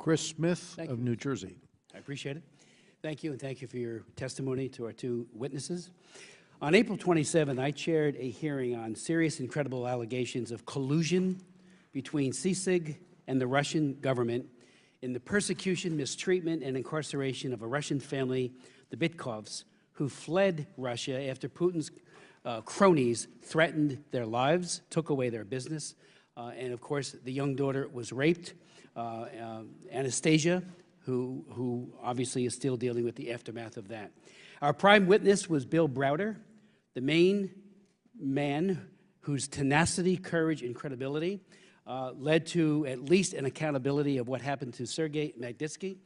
Chris Smith of New Jersey. I appreciate it. Thank you, and thank you for your testimony to our two witnesses. On April 27th, I chaired a hearing on serious and credible allegations of collusion between CICIG and the Russian government in the persecution, mistreatment, and incarceration of a Russian family, the Bitkovs, who fled Russia after Putin's cronies threatened their lives, took away their business, and of course, the young daughter was raped. Anastasia, who obviously is still dealing with the aftermath of that. Our prime witness was Bill Browder, the main man whose tenacity, courage, and credibility led to at least an accountability of what happened to Sergei Magnitsky.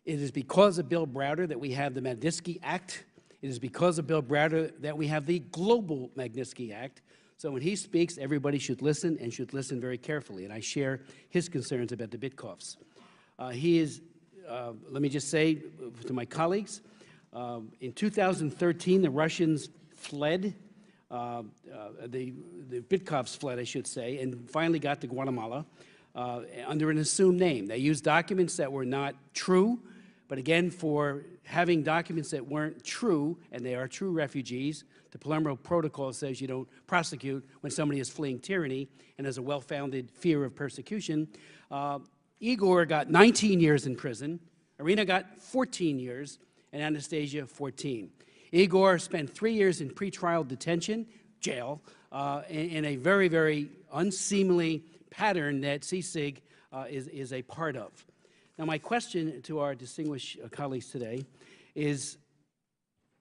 It is because of Bill Browder that we have the Magnitsky Act. It is because of Bill Browder that we have the Global Magnitsky Act. So when he speaks, everybody should listen and should listen very carefully. And I share his concerns about the Bitkovs. He is, let me just say to my colleagues, in 2013, the Russians fled, the Bitkovs fled, I should say, and finally got to Guatemala under an assumed name. They used documents that were not true, but again, for having documents that weren't true, and they are true refugees, the Palermo Protocol says you don't prosecute when somebody is fleeing tyranny and has a well-founded fear of persecution. Igor got 19 years in prison, Irina got 14 years, and Anastasia 14. Igor spent 3 years in pretrial detention, jail, in a very, very unseemly pattern that CICIG is a part of. Now, my question to our distinguished colleagues today is,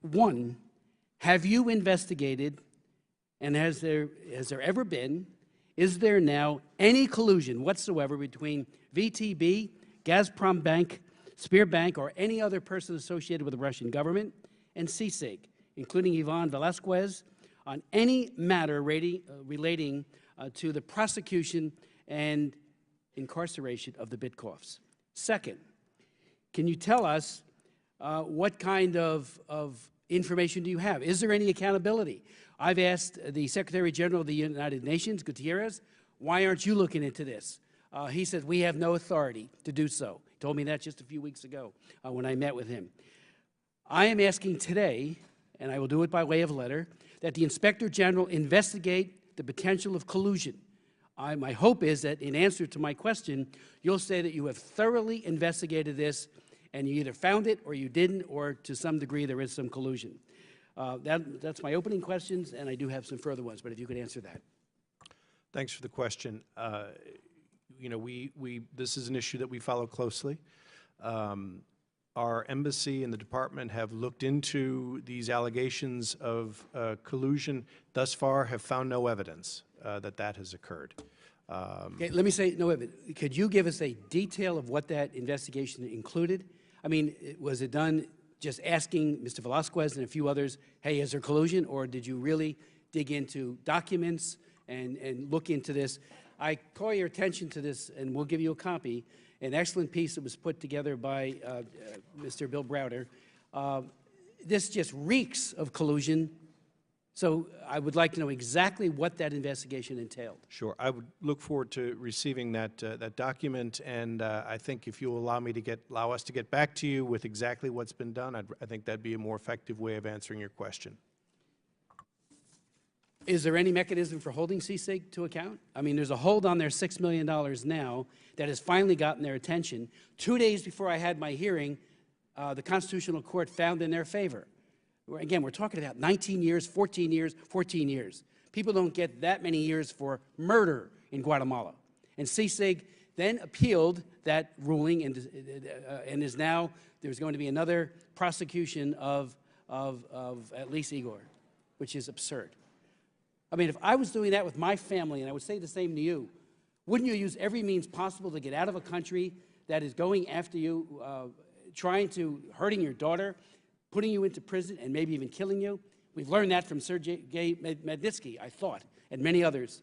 one, have you investigated, and has there ever been, is there now any collusion whatsoever between VTB, Gazprom Bank, Spear Bank, or any other person associated with the Russian government, and CICIG, including Ivan Velasquez, on any matter relating to the prosecution and incarceration of the Bitkovs? Second, can you tell us what kind of information do you have? Is there any accountability? I've asked the Secretary General of the United Nations, Gutierrez, why aren't you looking into this? He said, we have no authority to do so. He told me that just a few weeks ago when I met with him. I am asking today, and I will do it by way of letter, that the Inspector General investigate the potential of collusion. My hope is that in answer to my question, you'll say that you have thoroughly investigated this and you either found it or you didn't, or to some degree there is some collusion. That's my opening questions, and I do have some further ones, but if you could answer that. Thanks for the question. You know, this is an issue that we follow closely. Our embassy and the department have looked into these allegations of collusion. Thus far, have found no evidence that has occurred. Okay, let me say no evidence. Could you give us a detail of what that investigation included? I mean, was it done just asking Mr. Velasquez and a few others, hey, is there collusion, or did you really dig into documents and look into this? I call your attention to this, and we'll give you a copy, an excellent piece that was put together by Mr. Bill Browder. This just reeks of collusion, so I would like to know exactly what that investigation entailed. Sure. I would look forward to receiving that document, and I think if you'll allow us to get back to you with exactly what's been done, I think that'd be a more effective way of answering your question. Is there any mechanism for holding CICIG to account? I mean, there's a hold on their $6 million now that has finally gotten their attention. 2 days before I had my hearing, the Constitutional Court found in their favor. Again, we're talking about 19 years, 14 years, 14 years. People don't get that many years for murder in Guatemala. And CICIG then appealed that ruling and is now, there's going to be another prosecution of at least Igor, which is absurd. I mean, if I was doing that with my family, and I would say the same to you, wouldn't you use every means possible to get out of a country that is going after you, hurting your daughter, putting you into prison, and maybe even killing you? We've learned that from Sergei Magnitsky, I thought, and many others.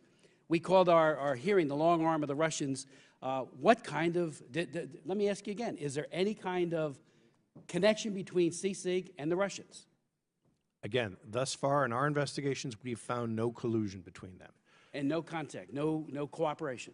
We called our hearing the long arm of the Russians. What kind of, let me ask you again, is there any kind of connection between CICIG and the Russians? Again, thus far in our investigations, we've found no collusion between them. And no contact, no cooperation?